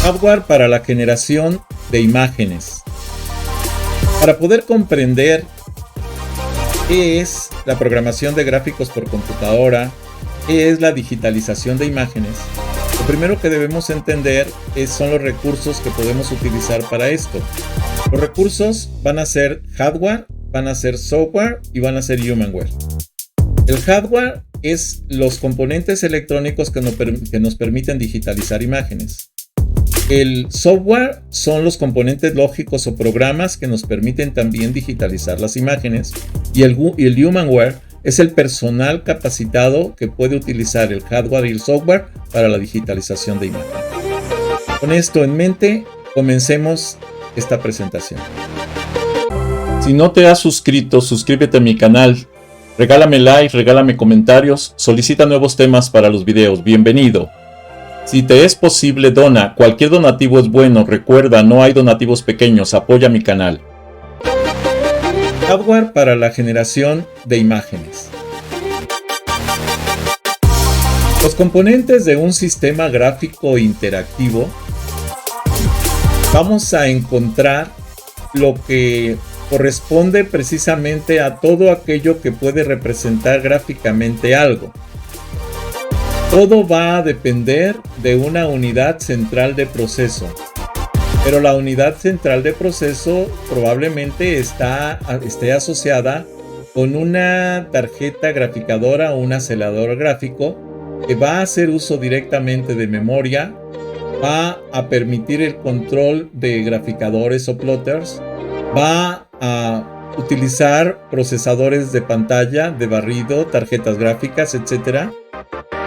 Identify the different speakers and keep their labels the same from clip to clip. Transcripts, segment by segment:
Speaker 1: Hardware para la generación de imágenes. Para poder comprender qué es la programación de gráficos por computadora, qué es la digitalización de imágenes, lo primero que debemos entender son los recursos que podemos utilizar para esto. Los recursos van a ser hardware, van a ser software y van a ser humanware. El hardware es los componentes electrónicos que nos permiten digitalizar imágenes. El software son los componentes lógicos o programas que nos permiten también digitalizar las imágenes. Y el humanware es el personal capacitado que puede utilizar el hardware y el software para la digitalización de imágenes. Con esto en mente, comencemos esta presentación. Si no te has suscrito, suscríbete a mi canal. Regálame like, regálame comentarios, solicita nuevos temas para los videos. Bienvenido. Si te es posible, dona. Cualquier donativo es bueno. Recuerda, no hay donativos pequeños. Apoya mi canal. Hardware para la generación de imágenes. Los componentes de un sistema gráfico interactivo, vamos a encontrar lo que corresponde precisamente a todo aquello que puede representar gráficamente algo. Todo va a depender de una unidad central de proceso, pero la unidad central de proceso probablemente esté asociada con una tarjeta graficadora o un acelerador gráfico que va a hacer uso directamente de memoria, va a permitir el control de graficadores o plotters, va a utilizar procesadores de pantalla, de barrido, tarjetas gráficas, etc.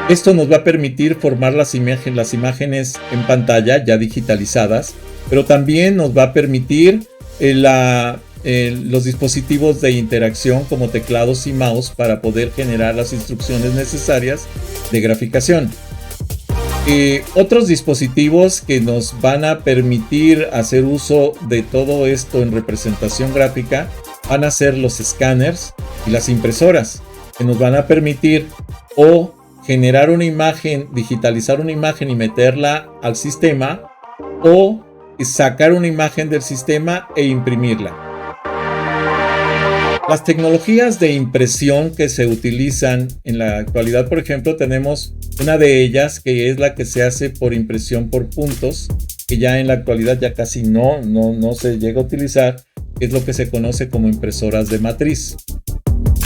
Speaker 1: Esto nos va a permitir formar las imágenes en pantalla ya digitalizadas, pero también nos va a permitir los dispositivos de interacción como teclados y mouse para poder generar las instrucciones necesarias de graficación. Otros dispositivos que nos van a permitir hacer uso de todo esto en representación gráfica van a ser los escáneres y las impresoras, que nos van a permitir o generar una imagen, digitalizar una imagen y meterla al sistema, o sacar una imagen del sistema e imprimirla. Las tecnologías de impresión que se utilizan en la actualidad, por ejemplo, tenemos una de ellas que es la que se hace por impresión por puntos, que ya en la actualidad ya casi no se llega a utilizar, que es lo que se conoce como impresoras de matriz.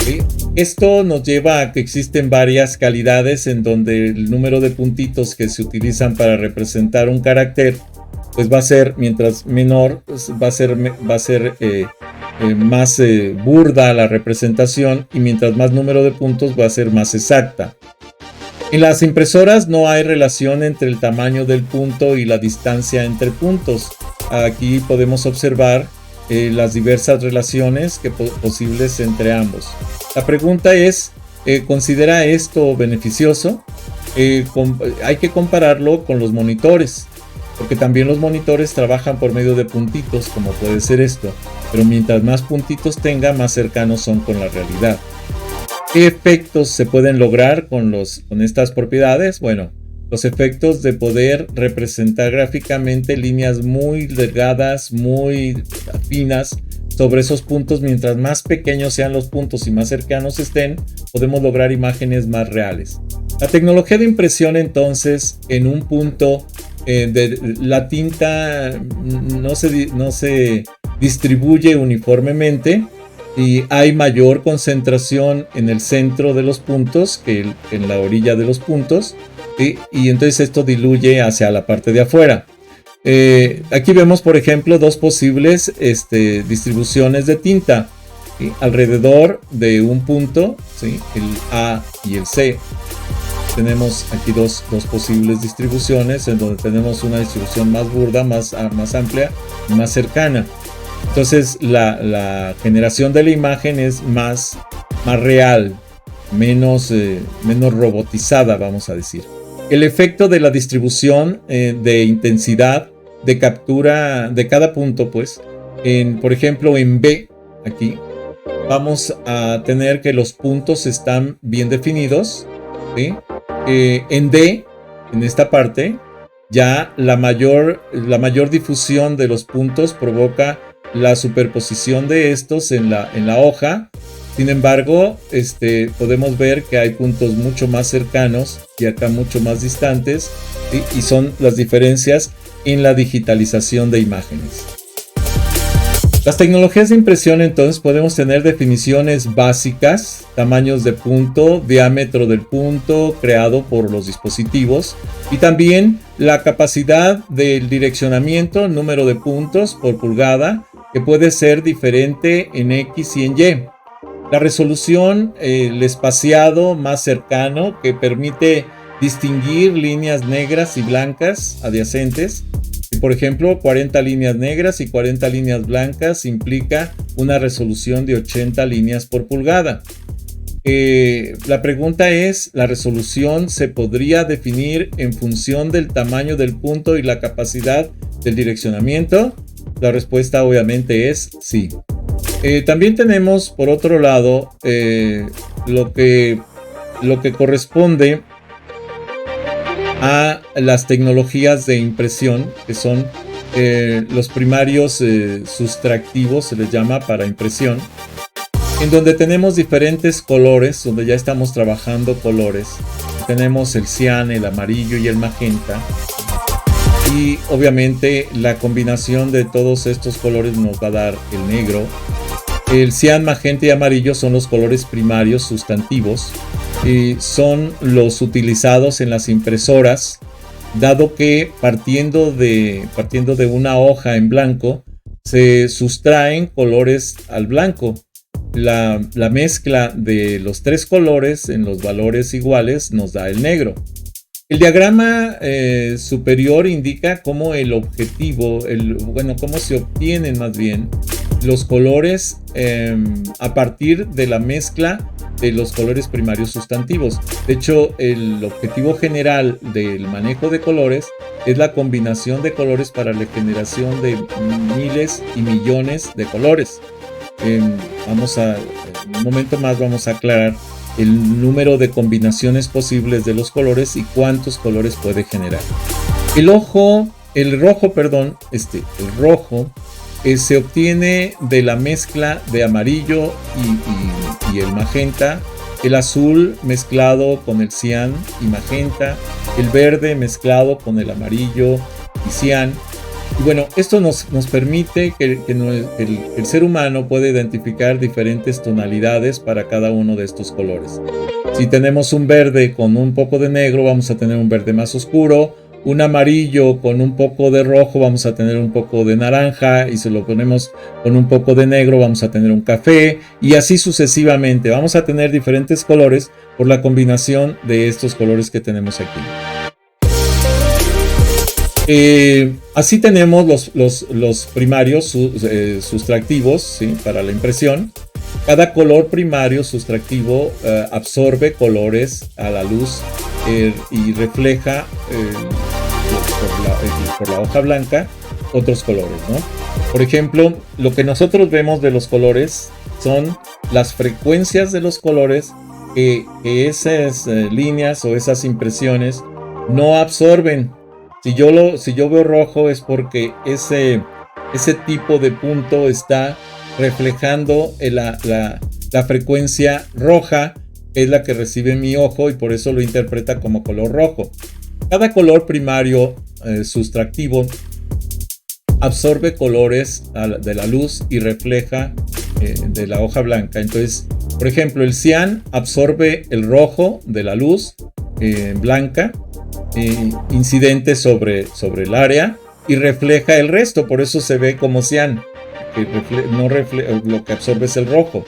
Speaker 1: ¿Sí? Esto nos lleva a que existen varias calidades en donde el número de puntitos que se utilizan para representar un carácter pues va a ser, mientras menor, pues va a ser más burda la representación, y mientras más número de puntos va a ser más exacta. En las impresoras no hay relación entre el tamaño del punto y la distancia entre puntos. Aquí podemos observar las diversas relaciones posibles entre ambos. La pregunta es, ¿considera esto beneficioso? Hay que compararlo con los monitores, porque también los monitores trabajan por medio de puntitos, como puede ser esto, pero mientras más puntitos tenga, más cercanos son con la realidad. ¿Qué efectos se pueden lograr con estas propiedades? Bueno, los efectos de poder representar gráficamente líneas muy delgadas, muy finas sobre esos puntos. Mientras más pequeños sean los puntos y más cercanos estén, podemos lograr imágenes más reales. La tecnología de impresión, entonces, en un punto la tinta no se distribuye uniformemente y hay mayor concentración en el centro de los puntos que en la orilla de los puntos, y entonces esto diluye hacia la parte de afuera. Aquí vemos, por ejemplo, dos posibles distribuciones de tinta, ¿sí? Alrededor de un punto, ¿sí? El A y el C. Tenemos aquí dos posibles distribuciones, en donde tenemos una distribución más burda, más amplia y más cercana. Entonces la generación de la imagen es más real, menos robotizada, vamos a decir. El efecto de la distribución de intensidad de captura de cada punto, pues, por ejemplo en B, aquí, vamos a tener que los puntos están bien definidos, ¿sí? En D, en esta parte, ya la mayor difusión de los puntos provoca la superposición de estos en la hoja. Sin embargo, podemos ver que hay puntos mucho más cercanos y acá mucho más distantes, ¿sí? Y son las diferencias en la digitalización de imágenes. Las tecnologías de impresión, entonces, podemos tener definiciones básicas, tamaños de punto, diámetro del punto creado por los dispositivos, y también la capacidad del direccionamiento, número de puntos por pulgada, que puede ser diferente en X y en Y. La resolución, el espaciado más cercano, que permite distinguir líneas negras y blancas adyacentes. Por ejemplo, 40 líneas negras y 40 líneas blancas implica una resolución de 80 líneas por pulgada. La pregunta es, ¿la resolución se podría definir en función del tamaño del punto y la capacidad del direccionamiento? La respuesta obviamente es sí. También tenemos, por otro lado, lo que corresponde a las tecnologías de impresión, que son los primarios sustractivos, se les llama para impresión, en donde tenemos diferentes colores, donde ya estamos trabajando colores. Tenemos el cian, el amarillo y el magenta. Y obviamente la combinación de todos estos colores nos va a dar el negro. El cian, magenta y amarillo son los colores primarios sustantivos. Son los utilizados en las impresoras, dado que partiendo de una hoja en blanco se sustraen colores al blanco. La mezcla de los tres colores en los valores iguales nos da el negro. El diagrama superior indica cómo el objetivo, cómo se obtienen más bien los colores a partir de la mezcla de los colores primarios sustantivos. De hecho, el objetivo general del manejo de colores es la combinación de colores para la generación de miles y millones de colores. En un momento más vamos a aclarar el número de combinaciones posibles de los colores y cuántos colores puede generar. El rojo se obtiene de la mezcla de amarillo y el magenta, el azul mezclado con el cian y magenta, el verde mezclado con el amarillo y cian. Y bueno, esto nos permite que el ser humano pueda identificar diferentes tonalidades para cada uno de estos colores. Si tenemos un verde con un poco de negro, vamos a tener un verde más oscuro. Un amarillo con un poco de rojo, vamos a tener un poco de naranja, y si lo ponemos con un poco de negro, vamos a tener un café, y así sucesivamente. Vamos a tener diferentes colores por la combinación de estos colores que tenemos aquí. Así tenemos los primarios sustractivos, ¿sí? Para la impresión. Cada color primario sustractivo absorbe colores a la luz y refleja por la hoja blanca otros colores, ¿no? Por ejemplo, lo que nosotros vemos de los colores son las frecuencias de los colores que esas líneas o esas impresiones no absorben. Si yo veo rojo es porque ese tipo de punto está reflejando la frecuencia roja, que es la que recibe mi ojo, y por eso lo interpreta como color rojo. Cada color primario sustractivo absorbe colores de la luz y refleja de la hoja blanca. Entonces, por ejemplo, el cian absorbe el rojo de la luz blanca incidente sobre el área y refleja el resto, por eso se ve como cian, que lo que absorbe es el rojo.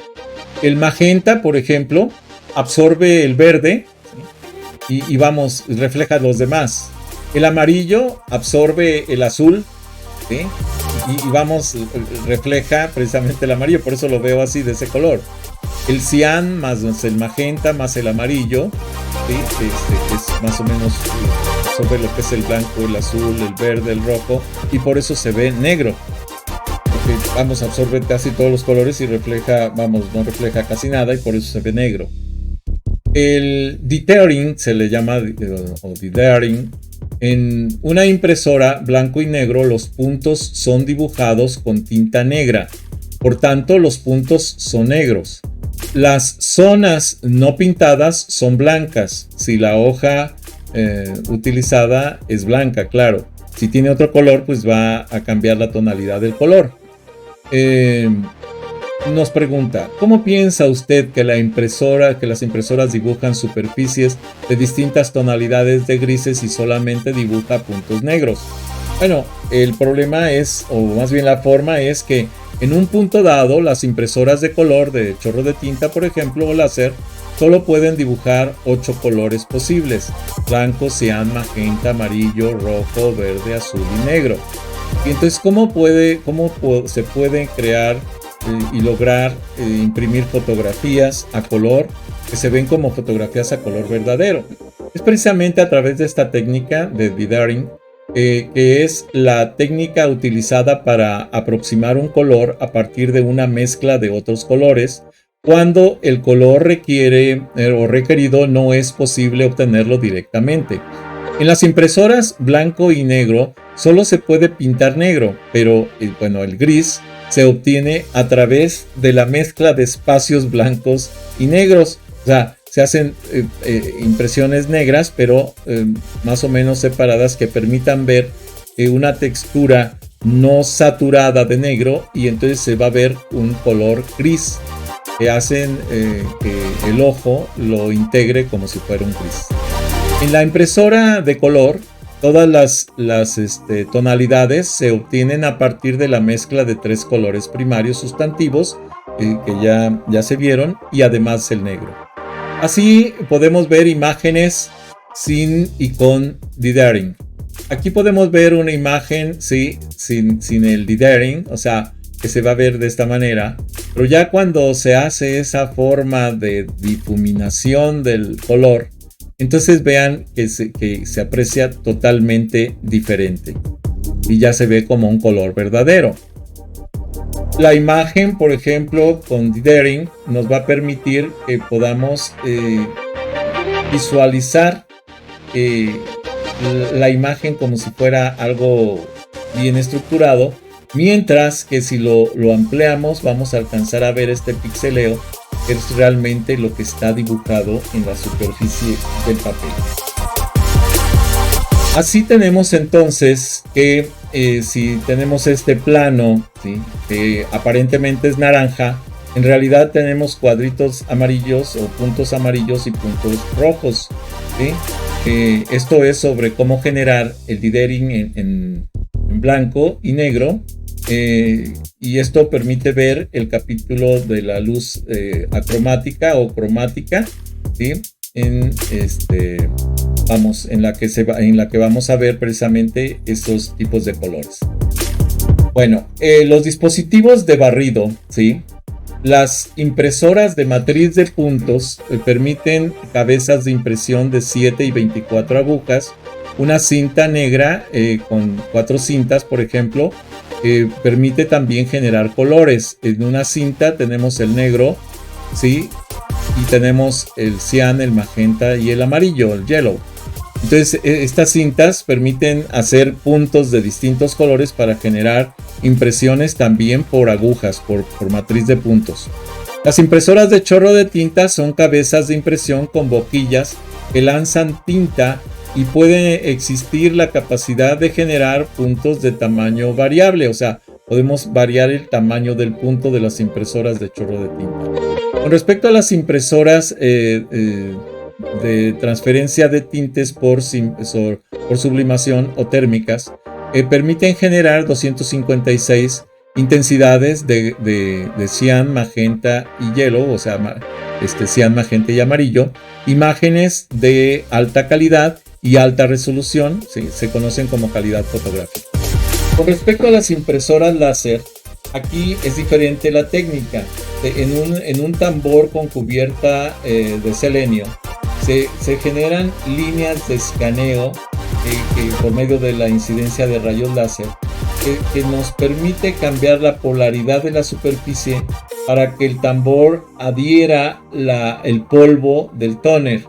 Speaker 1: El magenta, por ejemplo, absorbe el verde, ¿sí? y refleja los demás. El amarillo absorbe el azul, ¿sí? y refleja precisamente el amarillo, por eso lo veo así, de ese color. El cian más el magenta más el amarillo, ¿sí? Es más o menos sobre lo que es el blanco, el azul, el verde, el rojo, y por eso se ve negro. Porque absorbe casi todos los colores y no refleja casi nada, y por eso se ve negro. El dithering se le llama, o dithering, En una impresora blanco y negro los puntos son dibujados con tinta negra, por tanto los puntos son negros. Las zonas no pintadas son blancas, si la hoja utilizada es blanca, claro. Si tiene otro color, pues va a cambiar la tonalidad del color. Nos pregunta, ¿cómo piensa usted que las impresoras dibujan superficies de distintas tonalidades de grises y solamente dibuja puntos negros? Bueno, el problema es, o más bien la forma es que en un punto dado, las impresoras de color de chorro de tinta, por ejemplo, o láser, solo pueden dibujar 8 colores posibles: blanco, cian, magenta, amarillo, rojo, verde, azul y negro. Y entonces, ¿cómo se pueden crear y lograr imprimir fotografías a color que se ven como fotografías a color verdadero? Es precisamente a través de esta técnica de dithering, que es la técnica utilizada para aproximar un color a partir de una mezcla de otros colores, cuando el color requerido no es posible obtenerlo directamente. En las impresoras blanco y negro solo se puede pintar negro, pero el gris se obtiene a través de la mezcla de espacios blancos y negros. O sea, se hacen impresiones negras, pero más o menos separadas, que permitan ver una textura no saturada de negro, y entonces se va a ver un color gris, que hacen que el ojo lo integre como si fuera un gris. En la impresora de color, todas las tonalidades se obtienen a partir de la mezcla de 3 colores primarios sustantivos que ya se vieron, y además el negro. Así podemos ver imágenes sin y con dithering. Aquí podemos ver una imagen sin el dithering, o sea, que se va a ver de esta manera, pero ya cuando se hace esa forma de difuminación del color, entonces vean que se aprecia totalmente diferente y ya se ve como un color verdadero. La imagen, por ejemplo, con dithering nos va a permitir que podamos visualizar la imagen como si fuera algo bien estructurado, mientras que si lo ampliamos vamos a alcanzar a ver este pixeleo, que es realmente lo que está dibujado en la superficie del papel. Así tenemos entonces que si tenemos este plano, ¿sí?, que aparentemente es naranja, en realidad tenemos cuadritos amarillos o puntos amarillos y puntos rojos, ¿sí? Esto es sobre cómo generar el dithering en blanco y negro, y esto permite ver el capítulo de la luz acromática o cromática, ¿sí?, en la que vamos a ver precisamente estos tipos de colores. Bueno, los dispositivos de barrido, ¿sí? Las impresoras de matriz de puntos permiten cabezas de impresión de 7 y 24 agujas, una cinta negra con 4 cintas, por ejemplo, permite también generar colores. En una cinta tenemos el negro, ¿sí?, y tenemos el cian, el magenta y el amarillo, el yellow. Entonces, estas cintas permiten hacer puntos de distintos colores para generar impresiones también por agujas, por matriz de puntos. Las impresoras de chorro de tinta son cabezas de impresión con boquillas que lanzan tinta, y puede existir la capacidad de generar puntos de tamaño variable. O sea, podemos variar el tamaño del punto de las impresoras de chorro de tinta. Con respecto a las impresoras de transferencia de tintes por sublimación o térmicas, permiten generar 256 intensidades de cian, magenta y yellow, o sea, cian, magenta y amarillo, imágenes de alta calidad y alta resolución, ¿sí?, se conocen como calidad fotográfica. Con respecto a las impresoras láser, aquí es diferente la técnica. En un tambor con cubierta de selenio se generan líneas de escaneo que por medio de la incidencia de rayos láser que nos permite cambiar la polaridad de la superficie para que el tambor adhiera el polvo del tóner.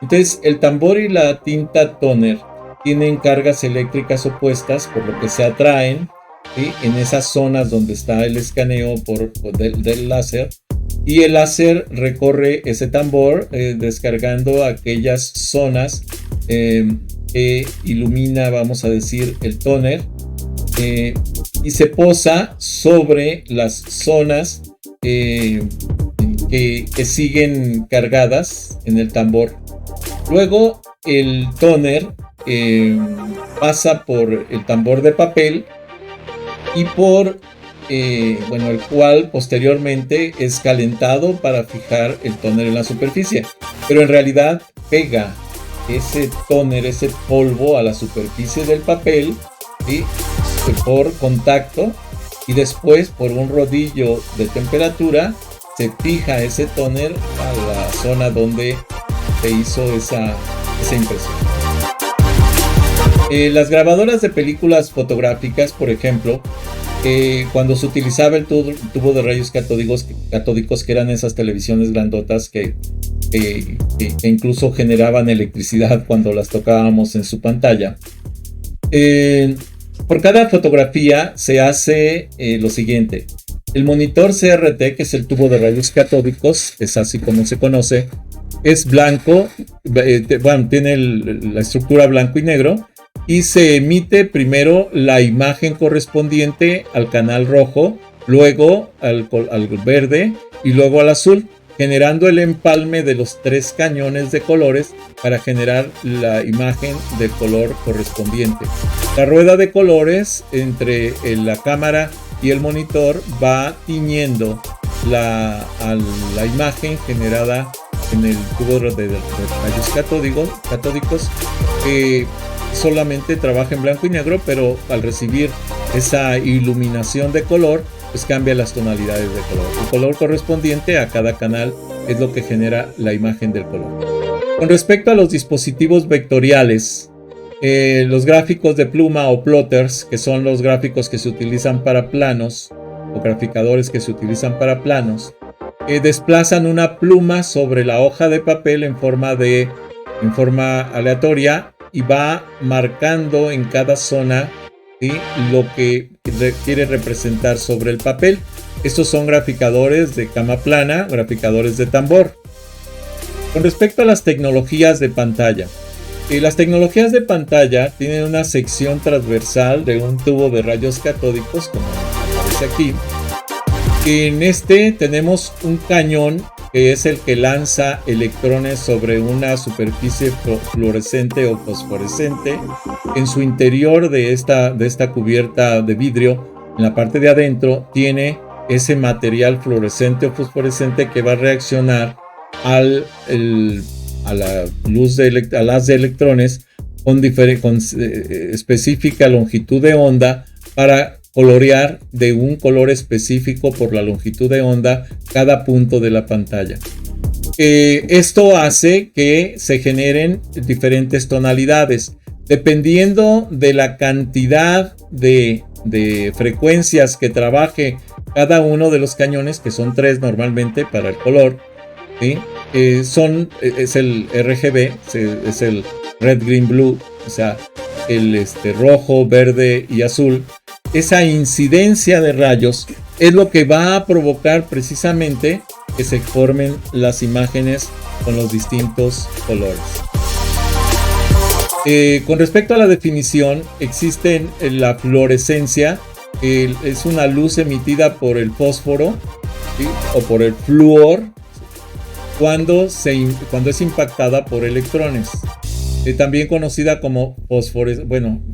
Speaker 1: Entonces, el tambor y la tinta tóner tienen cargas eléctricas opuestas, por lo que se atraen, ¿sí?, en esas zonas donde está el escaneo del láser, y el láser recorre ese tambor descargando aquellas zonas que ilumina, vamos a decir, el tóner, y se posa sobre las zonas que siguen cargadas en el tambor. Luego el tóner pasa por el tambor de papel y por el cual posteriormente es calentado para fijar el tóner en la superficie, pero en realidad pega ese tóner, ese polvo, a la superficie del papel, ¿sí?, por contacto, y después por un rodillo de temperatura se fija ese tóner a la zona donde se hizo esa impresión. Las grabadoras de películas fotográficas, por ejemplo, cuando se utilizaba el tubo de rayos catódicos, que eran esas televisiones grandotas que incluso generaban electricidad cuando las tocábamos en su pantalla, por cada fotografía se hace lo siguiente. El monitor CRT, que es el tubo de rayos catódicos, es así como se conoce, es blanco, tiene la estructura blanco y negro, y se emite primero la imagen correspondiente al canal rojo, luego al verde y luego al azul, generando el empalme de los 3 cañones de colores para generar la imagen del color correspondiente. La rueda de colores entre la cámara y el monitor va tiñendo la imagen generada en el tubo de rayos catódicos, que solamente trabaja en blanco y negro, pero al recibir esa iluminación de color, pues cambia las tonalidades de color. El color correspondiente a cada canal es lo que genera la imagen del color. Con respecto a los dispositivos vectoriales, los gráficos de pluma o plotters, que son los gráficos que se utilizan para planos, o graficadores que se utilizan para planos, desplazan una pluma sobre la hoja de papel en forma aleatoria, y va marcando en cada zona, ¿sí?, lo que quiere representar sobre el papel. Estos son graficadores de cama plana, graficadores de tambor. Con respecto a las tecnologías de pantalla, las tecnologías de pantalla tienen una sección transversal de un tubo de rayos catódicos, como aparece aquí. En este tenemos un cañón que es el que lanza electrones sobre una superficie fluorescente o fosforescente. En su interior de esta cubierta de vidrio, en la parte de adentro, tiene ese material fluorescente o fosforescente que va a reaccionar a la luz al haz de electrones con específica longitud de onda, para colorear de un color específico por la longitud de onda cada punto de la pantalla. Esto hace que se generen diferentes tonalidades. Dependiendo de la cantidad de frecuencias que trabaje cada uno de los cañones, que son 3 normalmente para el color, ¿sí?, es el RGB, es el red, green, blue, o sea, el rojo, verde y azul. Esa incidencia de rayos es lo que va a provocar precisamente que se formen las imágenes con los distintos colores. Con respecto a la definición, existe la fluorescencia, es una luz emitida por el fósforo, ¿sí?, o por el flúor cuando es impactada por electrones. También conocida como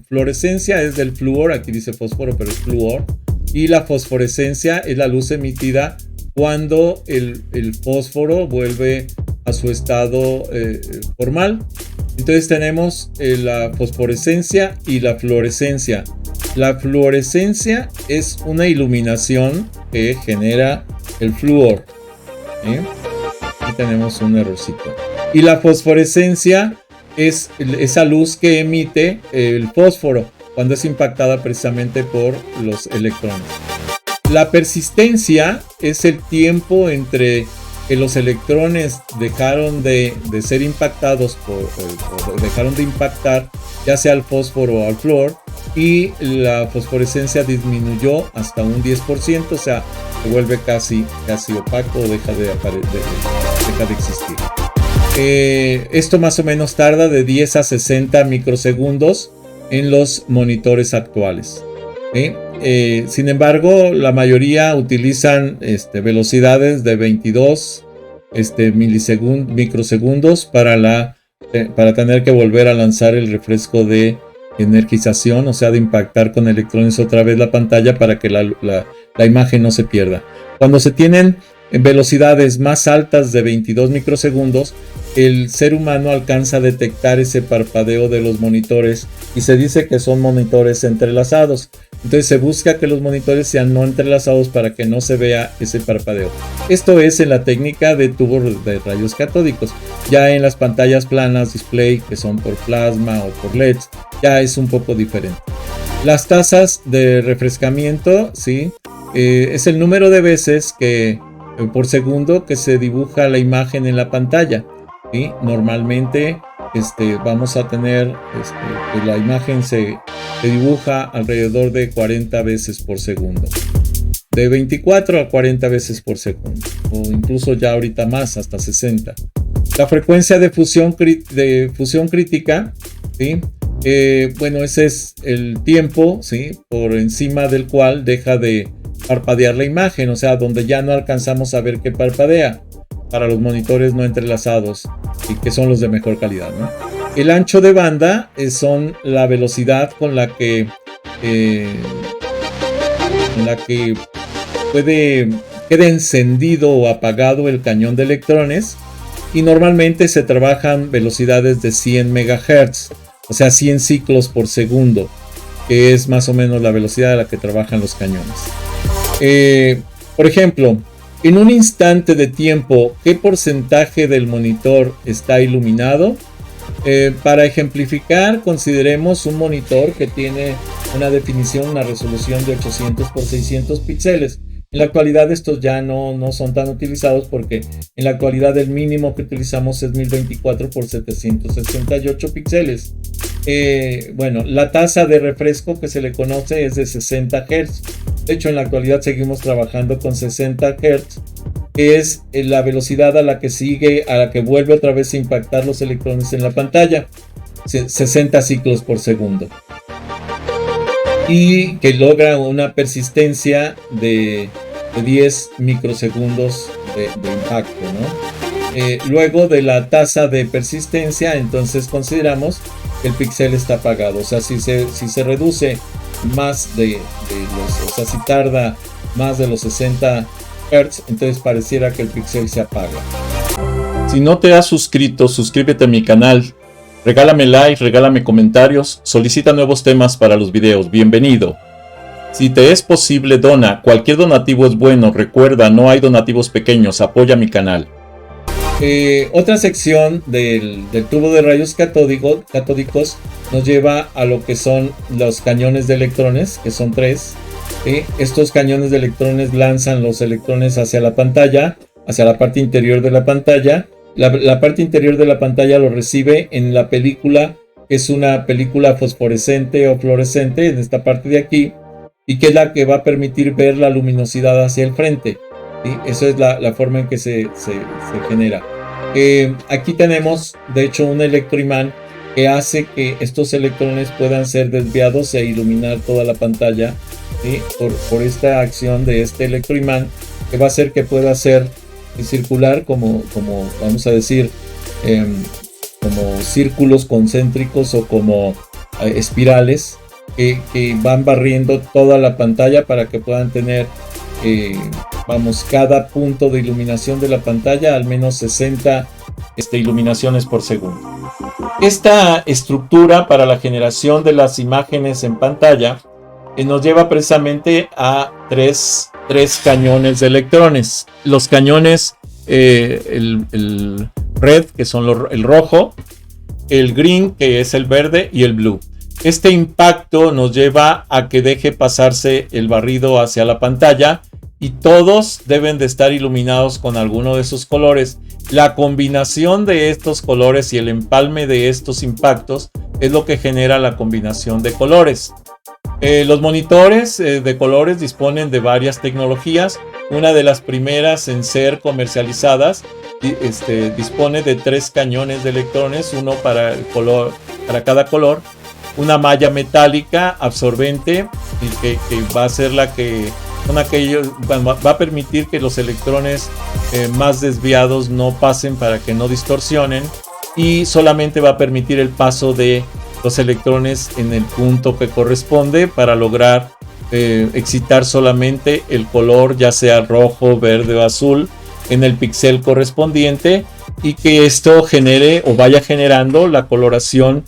Speaker 1: fluorescencia es del flúor, aquí dice fósforo, pero es flúor, y la fosforescencia es la luz emitida cuando el fósforo vuelve a su estado formal. Entonces tenemos la fosforescencia y la fluorescencia. La fluorescencia es una iluminación que genera el flúor. Aquí tenemos un errorcito. Y la fosforescencia es esa luz que emite el fósforo cuando es impactada precisamente por los electrones. La persistencia es el tiempo entre que los electrones dejaron de ser impactados dejaron de impactar ya sea al fósforo o al flúor, y la fosforescencia disminuyó hasta un 10%, o sea, se vuelve casi opaco, deja de existir. Esto más o menos tarda de 10 a 60 microsegundos en los monitores actuales. Sin embargo, la mayoría utilizan velocidades de 22 microsegundos para tener que volver a lanzar el refresco de energización, o sea, de impactar con electrones otra vez la pantalla para que la imagen no se pierda. Cuando se tienen velocidades más altas de 22 microsegundos, el ser humano alcanza a detectar ese parpadeo de los monitores y se dice que son monitores entrelazados. Entonces se busca que los monitores sean no entrelazados para que no se vea ese parpadeo. Esto es en la técnica de tubos de rayos catódicos. Ya en las pantallas planas display, que son por plasma o por LEDs, ya es un poco diferente. Las tasas de refrescamiento, ¿sí? Es el número de veces por segundo que se dibuja la imagen en la pantalla. ¿Sí? Normalmente vamos a tener que la imagen se dibuja alrededor de 40 veces por segundo, de 24 a 40 veces por segundo, o incluso ya ahorita más, hasta 60. La frecuencia de fusión crítica, ¿sí? Bueno, ese es el tiempo, ¿sí? Por encima del cual deja de parpadear la imagen, o sea, donde ya no alcanzamos a ver que parpadea, para los monitores no entrelazados y que son los de mejor calidad, ¿no? El ancho de banda son la velocidad con la que quede encendido o apagado el cañón de electrones, y normalmente se trabajan velocidades de 100 MHz, o sea 100 ciclos por segundo, que es más o menos la velocidad a la que trabajan los cañones. Por ejemplo, en un instante de tiempo, ¿qué porcentaje del monitor está iluminado? Para ejemplificar, consideremos un monitor que tiene una definición, una resolución de 800 por 600 píxeles. En la actualidad estos ya no son tan utilizados, porque en la actualidad el mínimo que utilizamos es 1024 por 768 píxeles. Bueno, la tasa de refresco que se le conoce es de 60 Hz. De hecho, en la actualidad seguimos trabajando con 60 Hz, que es la velocidad a la que vuelve otra vez a impactar los electrones en la pantalla. 60 ciclos por segundo. Y que logra una persistencia de 10 microsegundos de impacto, ¿no? Luego de la tasa de persistencia, entonces consideramos que el píxel está apagado. O sea, si se reduce más o sea, si tarda más de los 60 Hz, entonces pareciera que el píxel se apaga. Si no te has suscrito, suscríbete a mi canal. Regálame like, regálame comentarios, solicita nuevos temas para los videos. Bienvenido. Si te es posible, dona. Cualquier donativo es bueno. Recuerda, no hay donativos pequeños. Apoya mi canal. Otra sección del tubo de rayos catódicos nos lleva a lo que son los cañones de electrones, que son 3. Estos cañones de electrones lanzan los electrones hacia la pantalla, hacia la parte interior de la pantalla. La parte interior de la pantalla lo recibe en la película, que es una película fosforescente o fluorescente, en esta parte de aquí, y que es la que va a permitir ver la luminosidad hacia el frente. ¿Sí? Esa es la forma en que se genera. Aquí tenemos, de hecho, un electroimán que hace que estos electrones puedan ser desviados e iluminar toda la pantalla, ¿sí? por esta acción de este electroimán, que va a hacer que pueda ser circular como vamos a decir, como círculos concéntricos o como espirales que van barriendo toda la pantalla para que puedan tener cada punto de iluminación de la pantalla al menos 60 iluminaciones por segundo. Esta estructura para la generación de las imágenes en pantalla nos lleva precisamente a tres cañones de electrones. Los cañones, el red, que son el rojo, el green, que es el verde, y el blue. Este impacto nos lleva a que deje pasarse el barrido hacia la pantalla y todos deben de estar iluminados con alguno de esos colores. La combinación de estos colores y el empalme de estos impactos es lo que genera la combinación de colores. Los monitores de colores disponen de varias tecnologías. Una de las primeras en ser comercializadas dispone de 3 cañones de electrones, uno para para cada color, una malla metálica absorbente que va a ser la que va a permitir que los electrones más desviados no pasen para que no distorsionen, y solamente va a permitir el paso de los electrones en el punto que corresponde para lograr excitar solamente el color, ya sea rojo, verde o azul, en el píxel correspondiente, y que esto genere o vaya generando la coloración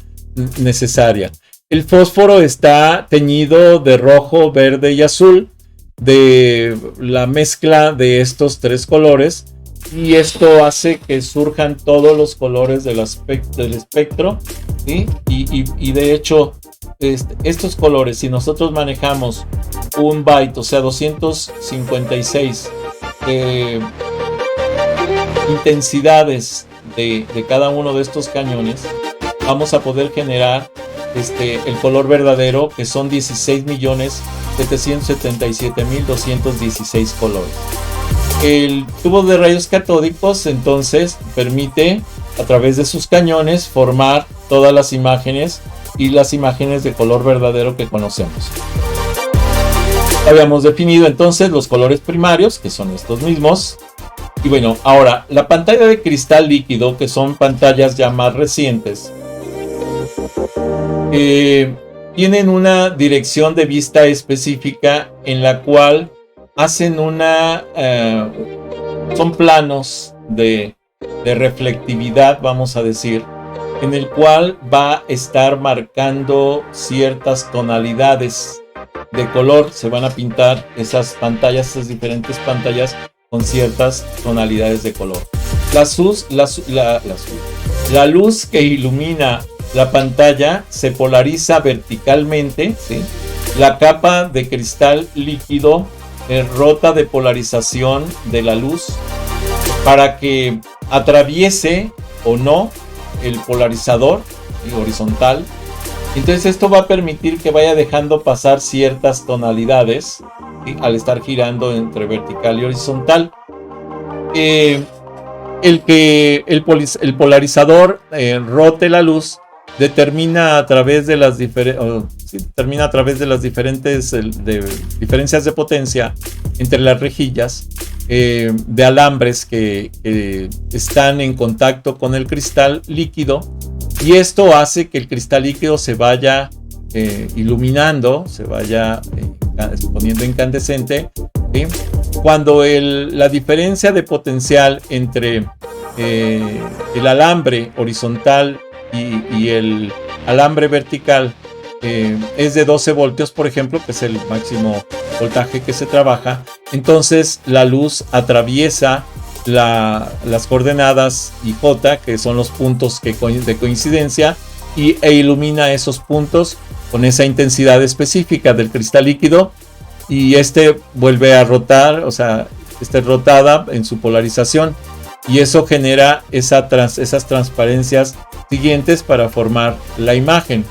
Speaker 1: necesaria. El fósforo está teñido de rojo, verde y azul, de la mezcla de estos 3 colores, y esto hace que surjan todos los colores del espectro, ¿sí? Y de hecho estos colores, si nosotros manejamos un byte, o sea 256 intensidades de cada uno de estos cañones, vamos a poder generar el color verdadero, que son 16.777.216 colores. El tubo de rayos catódicos entonces permite, a través de sus cañones, formar todas las imágenes y las imágenes de color verdadero que conocemos. Habíamos definido entonces los colores primarios, que son estos mismos. Y bueno, ahora la pantalla de cristal líquido, que son pantallas ya más recientes, tienen una dirección de vista específica en la cual hacen son planos de reflectividad, vamos a decir, en el cual va a estar marcando ciertas tonalidades de color. Se van a pintar esas diferentes pantallas con ciertas tonalidades de color. La luz que ilumina la pantalla se polariza verticalmente, ¿sí? La capa de cristal líquido rota de polarización de la luz para que atraviese o no el polarizador horizontal. Entonces esto va a permitir que vaya dejando pasar ciertas tonalidades, ¿sí? Al estar girando entre vertical y horizontal. El polarizador rote la luz determina a través de las diferentes diferencias de potencia entre las rejillas de alambres que están en contacto con el cristal líquido, y esto hace que el cristal líquido se vaya iluminando, se vaya poniendo incandescente, ¿sí? Cuando la diferencia de potencial entre el alambre horizontal y el alambre vertical es de 12 voltios, por ejemplo, que es el máximo voltaje que se trabaja, entonces la luz atraviesa las coordenadas y J, que son los puntos de coincidencia, e ilumina esos puntos con esa intensidad específica del cristal líquido, y vuelve a rotar, o sea, rotada en su polarización, y eso genera esas transparencias siguientes para formar la imagen.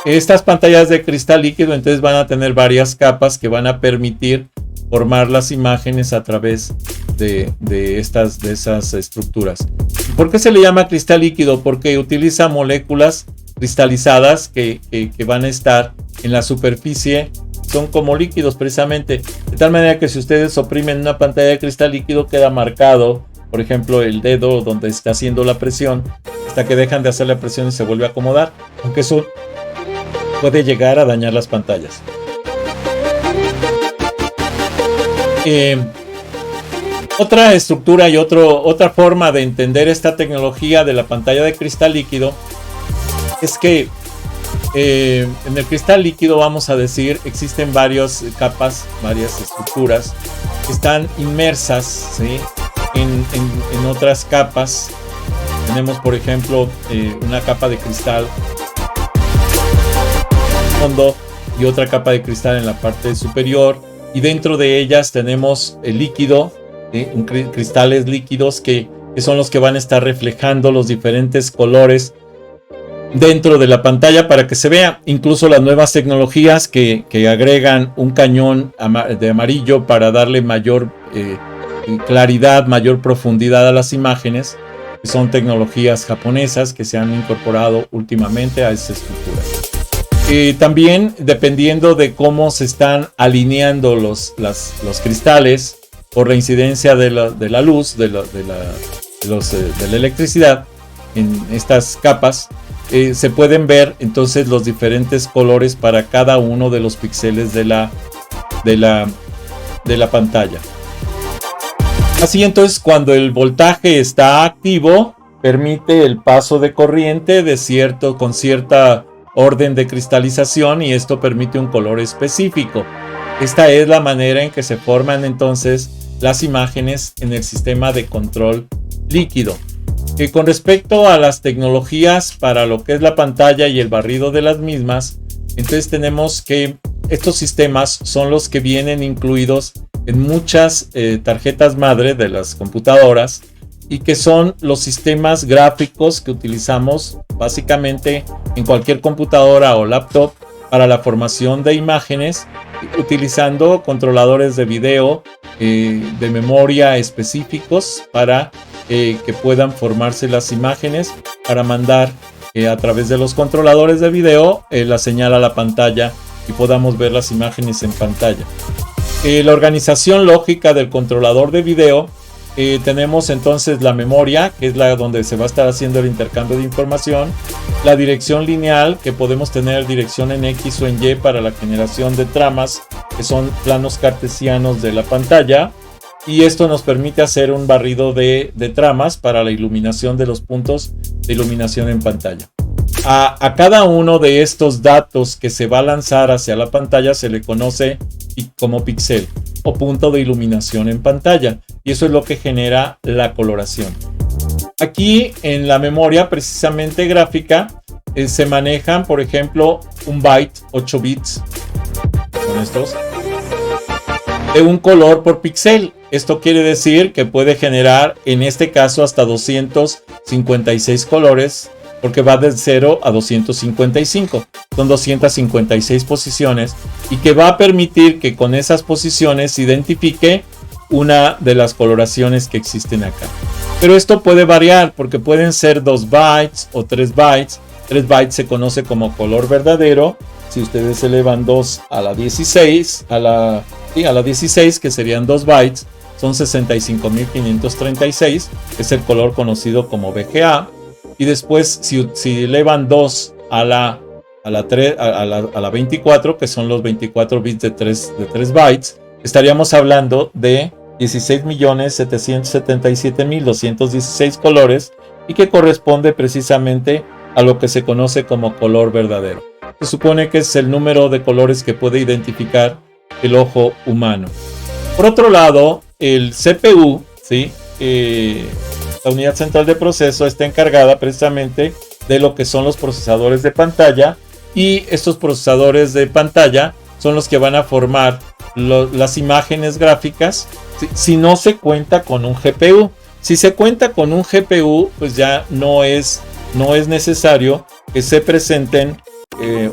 Speaker 1: Estas pantallas de cristal líquido entonces van a tener varias capas que van a permitir formar las imágenes a través de esas estructuras. ¿Por qué se le llama cristal líquido? Porque utiliza moléculas cristalizadas que van a estar en la superficie, son como líquidos precisamente, de tal manera que si ustedes oprimen una pantalla de cristal líquido queda marcado, por ejemplo, el dedo donde está haciendo la presión, hasta que dejan de hacer la presión y se vuelve a acomodar, aunque eso puede llegar a dañar las pantallas. Otra estructura y otra forma de entender esta tecnología de la pantalla de cristal líquido es que en el cristal líquido, vamos a decir, existen varias capas, varias estructuras que están inmersas, ¿sí? en otras capas. Tenemos, por ejemplo, una capa de cristal fondo y otra capa de cristal en la parte superior, y dentro de ellas tenemos el líquido, cristales líquidos que son los que van a estar reflejando los diferentes colores dentro de la pantalla para que se vea. Incluso las nuevas tecnologías que agregan un cañón de amarillo para darle mayor claridad, mayor profundidad a las imágenes, que son tecnologías japonesas que se han incorporado últimamente a esta estructura. También, dependiendo de cómo se están alineando los cristales por la incidencia de la luz, de la electricidad en estas capas, se pueden ver entonces los diferentes colores para cada uno de los píxeles de la pantalla. Así entonces, cuando el voltaje está activo, permite el paso de corriente con cierta orden de cristalización, y esto permite un color específico. Esta es la manera en que se forman entonces las imágenes en el sistema de control líquido. Con respecto a las tecnologías para lo que es la pantalla y el barrido de las mismas, entonces tenemos que estos sistemas son los que vienen incluidos en muchas tarjetas madre de las computadoras, y que son los sistemas gráficos que utilizamos básicamente en cualquier computadora o laptop para la formación de imágenes, utilizando controladores de video de memoria específicos para que puedan formarse las imágenes, para mandar a través de los controladores de video la señal a la pantalla y podamos ver las imágenes en pantalla. La organización lógica del controlador de video, tenemos entonces la memoria, que es la donde se va a estar haciendo el intercambio de información, la dirección lineal, que podemos tener dirección en X o en Y para la generación de tramas, que son planos cartesianos de la pantalla, y esto nos permite hacer un barrido de tramas para la iluminación de los puntos de iluminación en pantalla. A cada uno de estos datos que se va a lanzar hacia la pantalla se le conoce como píxel o punto de iluminación en pantalla, y eso es lo que genera la coloración. Aquí en la memoria precisamente gráfica se manejan, por ejemplo, un byte, 8 bits, son estos, de un color por píxel. Esto quiere decir que puede generar, en este caso, hasta 256 colores, porque va de 0 a 255. Son 256 posiciones, y que va a permitir que con esas posiciones se identifique una de las coloraciones que existen acá. Pero esto puede variar, porque pueden ser 2 bytes o 3 bytes. 3 bytes se conoce como color verdadero. Si ustedes elevan 2 a la 16, a la 16, que serían 2 bytes, son 65.536, es el color conocido como VGA. Y después, si elevan 2 a la 24, que son los 24 bits de 3 bytes, estaríamos hablando de 16.777.216 colores, y que corresponde precisamente a lo que se conoce como color verdadero. Se supone que es el número de colores que puede identificar el ojo humano. Por otro lado, el CPU, ¿sí? La unidad central de proceso está encargada precisamente de lo que son los procesadores de pantalla, y estos procesadores de pantalla son los que van a formar las imágenes gráficas si no se cuenta con un GPU. Si se cuenta con un GPU, pues ya no es necesario que se presenten,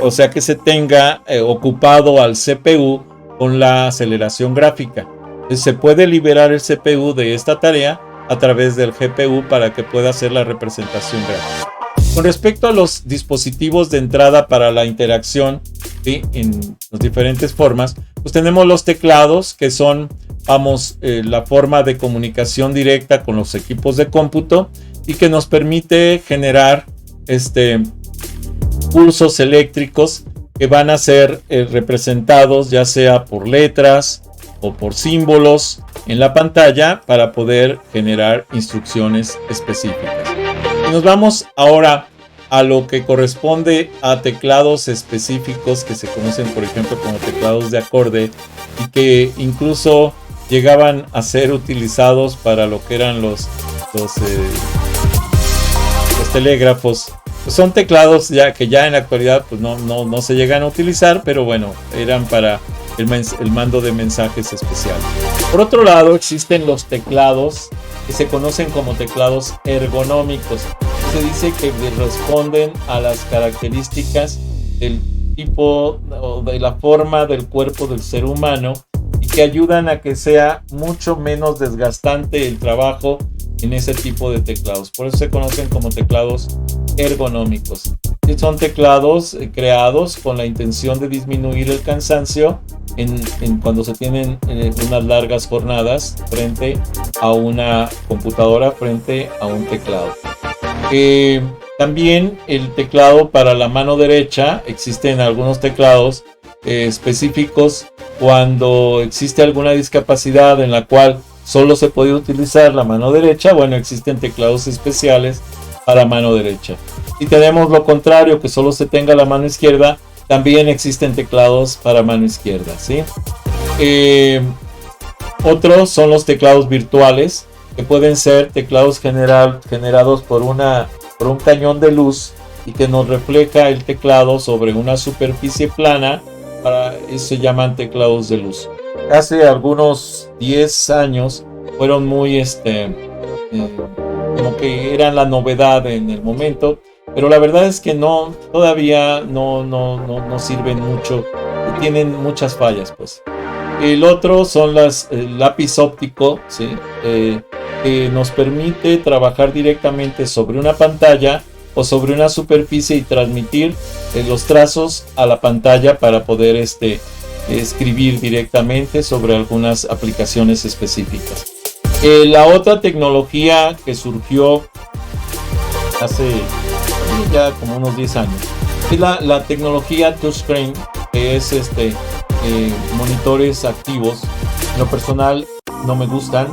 Speaker 1: o sea que se tenga ocupado al CPU con la aceleración gráfica. Entonces, se puede liberar el CPU de esta tarea a través del GPU para que pueda hacer la representación gráfica. Con respecto a los dispositivos de entrada para la interacción, ¿sí?, en las diferentes formas, pues tenemos los teclados, que son, la forma de comunicación directa con los equipos de cómputo, y que nos permite generar pulsos eléctricos que van a ser representados ya sea por letras o por símbolos en la pantalla para poder generar instrucciones específicas. Y nos vamos ahora a lo que corresponde a teclados específicos que se conocen, por ejemplo, como teclados de acorde, y que incluso llegaban a ser utilizados para lo que eran los telégrafos. Son teclados que ya en la actualidad pues no se llegan a utilizar, pero bueno, eran para el mando de mensajes especial. Por otro lado, existen los teclados que se conocen como teclados ergonómicos. Se dice que responden a las características del tipo o de la forma del cuerpo del ser humano y que ayudan a que sea mucho menos desgastante el trabajo en ese tipo de teclados. Por eso se conocen como teclados ergonómicos. Son teclados creados con la intención de disminuir el cansancio cuando se tienen unas largas jornadas frente a una computadora, frente a un teclado. También el teclado para la mano derecha, existen algunos teclados específicos cuando existe alguna discapacidad en la cual solo se puede utilizar la mano derecha. Bueno, existen teclados especiales para mano derecha. Si tenemos lo contrario, que solo se tenga la mano izquierda, también existen teclados para mano izquierda, ¿sí? Otros son los teclados virtuales, que pueden ser teclados generados por un cañón de luz y que nos refleja el teclado sobre una superficie plana. Para eso se llaman teclados de luz. Hace algunos 10 años fueron muy como que eran la novedad en el momento, pero la verdad es que todavía no sirven mucho, tienen muchas fallas, pues. El otro son el lápiz óptico, ¿sí? Que nos permite trabajar directamente sobre una pantalla o sobre una superficie y transmitir los trazos a la pantalla para poder escribir directamente sobre algunas aplicaciones específicas. La otra tecnología que surgió hace ya como unos 10 años es la tecnología touchscreen, que es monitores activos. En lo personal no me gustan.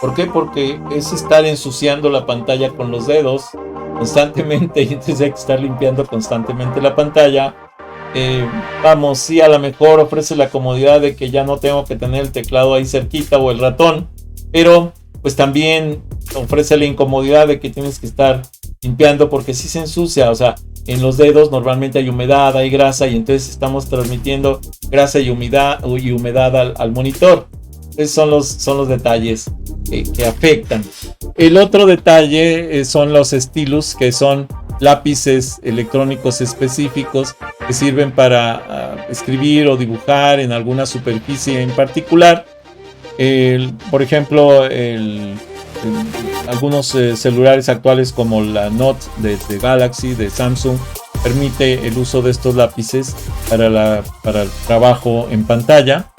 Speaker 1: ¿Por qué? Porque es estar ensuciando la pantalla con los dedos constantemente y entonces hay que estar limpiando constantemente la pantalla. Sí, a lo mejor ofrece la comodidad de que ya no tengo que tener el teclado ahí cerquita o el ratón, pero pues también ofrece la incomodidad de que tienes que estar limpiando porque sí se ensucia. O sea, en los dedos normalmente hay humedad, hay grasa y entonces estamos transmitiendo grasa y humedad al monitor. Esos son los detalles que afectan. El otro detalle son los stylus, que son lápices electrónicos específicos que sirven para escribir o dibujar en alguna superficie en particular. Por ejemplo, algunos celulares actuales como la Note de Galaxy, de Samsung, permite el uso de estos lápices para el trabajo en pantalla.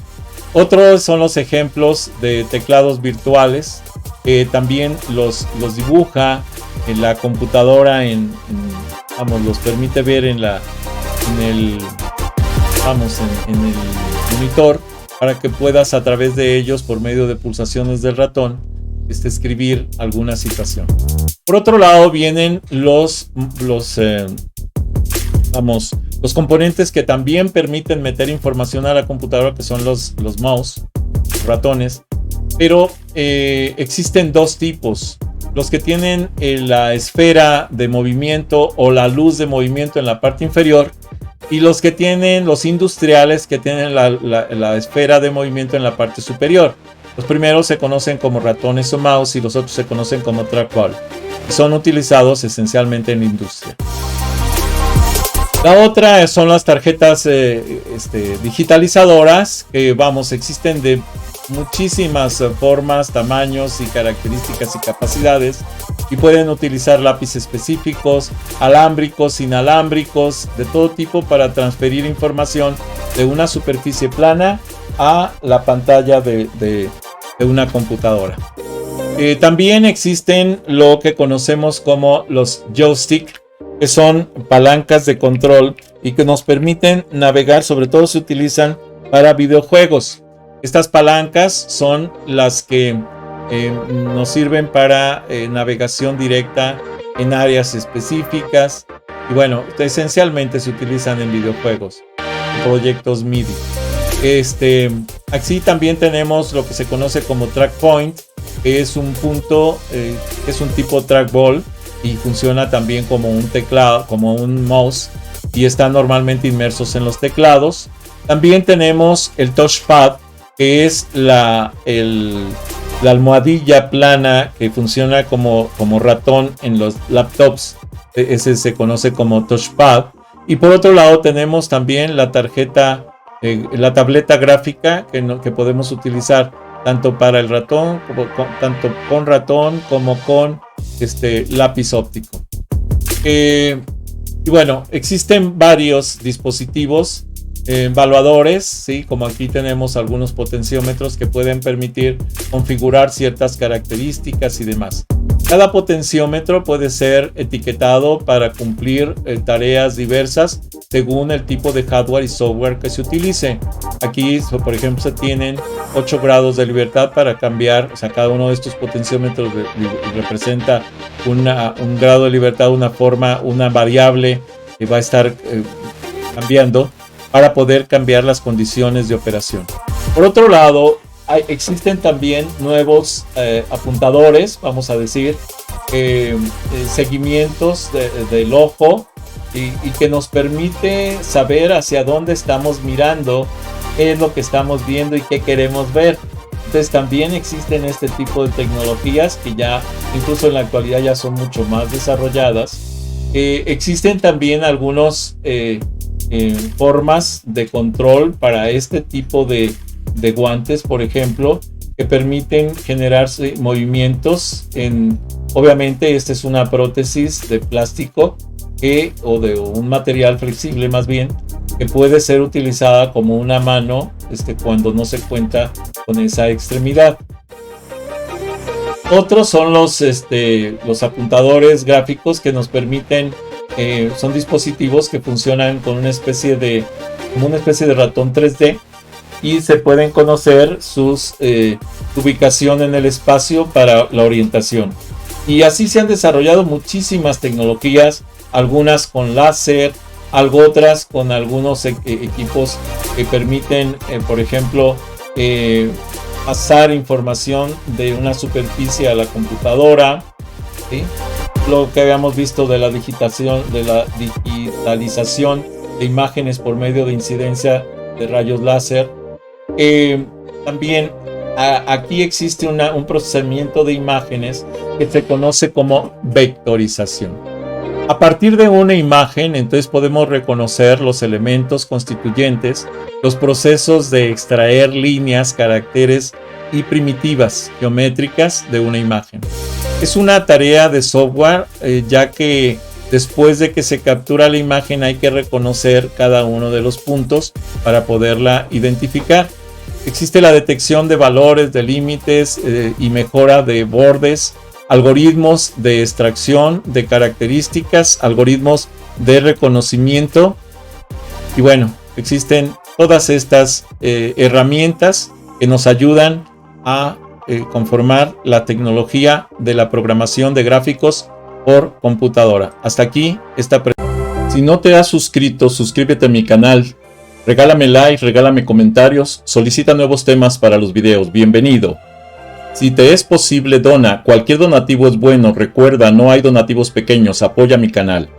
Speaker 1: Otros son los ejemplos de teclados virtuales, que también los dibuja en la computadora, los permite ver en el monitor, para que puedas a través de ellos, por medio de pulsaciones del ratón, escribir alguna situación. Por otro lado vienen los componentes que también permiten meter información a la computadora, que son los mouse, ratones. Pero existen dos tipos: los que tienen la esfera de movimiento o la luz de movimiento en la parte inferior, y los que tienen los industriales, que tienen la esfera de movimiento en la parte superior. Los primeros se conocen como ratones o mouse y los otros se conocen como trackball, y son utilizados esencialmente en la industria. La otra son las tarjetas digitalizadoras, que existen de muchísimas formas, tamaños y características y capacidades, y pueden utilizar lápices específicos, alámbricos, inalámbricos, de todo tipo, para transferir información de una superficie plana a la pantalla de una computadora. También existen lo que conocemos como los joystick, que son palancas de control y que nos permiten navegar. Sobre todo se utilizan para videojuegos. Estas palancas son las que nos sirven para navegación directa en áreas específicas, y bueno, esencialmente se utilizan en videojuegos, proyectos MIDI. Así también tenemos lo que se conoce como track point, que es un punto, es un tipo trackball, y funciona también como un teclado, como un mouse, y están normalmente inmersos en los teclados. También tenemos el touchpad, que es la almohadilla plana que funciona como ratón en los laptops. Ese se conoce como touchpad. Y por otro lado tenemos también la tarjeta, la tableta gráfica que podemos utilizar tanto para el ratón, tanto con ratón como con lápiz óptico. Y bueno, existen varios dispositivos evaluadores, ¿sí? Como aquí tenemos algunos potenciómetros que pueden permitir configurar ciertas características y demás. Cada potenciómetro puede ser etiquetado para cumplir tareas diversas según el tipo de hardware y software que se utilice. Aquí, por ejemplo, se tienen 8 grados de libertad para cambiar, o sea, cada uno de estos potenciómetros representa un grado de libertad, una forma, una variable que va a estar cambiando para poder cambiar las condiciones de operación. Por otro lado, existen también nuevos apuntadores, vamos a decir, seguimientos del ojo y que nos permite saber hacia dónde estamos mirando, qué es lo que estamos viendo y qué queremos ver. Entonces también existen este tipo de tecnologías que ya incluso en la actualidad ya son mucho más desarrolladas. Existen también algunos formas de control para este tipo de guantes, por ejemplo, que permiten generarse movimientos obviamente esta es una prótesis de plástico o de un material flexible más bien, que puede ser utilizada como una mano cuando no se cuenta con esa extremidad. Otros son los apuntadores gráficos que nos permiten, son dispositivos que funcionan con como una especie de ratón 3D y se pueden conocer su ubicación en el espacio para la orientación. Y así se han desarrollado muchísimas tecnologías, algunas con láser, otras con algunos equipos que permiten, por ejemplo, pasar información de una superficie a la computadora, ¿sí? Lo que habíamos visto de la digitalización de imágenes por medio de incidencia de rayos láser. También aquí existe un procesamiento de imágenes que se conoce como vectorización. A partir de una imagen, entonces podemos reconocer los elementos constituyentes, los procesos de extraer líneas, caracteres y primitivas geométricas de una imagen. Es una tarea de software, ya que después de que se captura la imagen hay que reconocer cada uno de los puntos para poderla identificar. Existe la detección de valores, de límites y mejora de bordes, algoritmos de extracción de características, algoritmos de reconocimiento. Y bueno, existen todas estas herramientas que nos ayudan a conformar la tecnología de la programación de gráficos por computadora. Hasta aquí esta presentación. Si no te has suscrito, suscríbete a mi canal. Regálame like, regálame comentarios, solicita nuevos temas para los videos. Bienvenido. Si te es posible, dona. Cualquier donativo es bueno. Recuerda, no hay donativos pequeños. Apoya mi canal.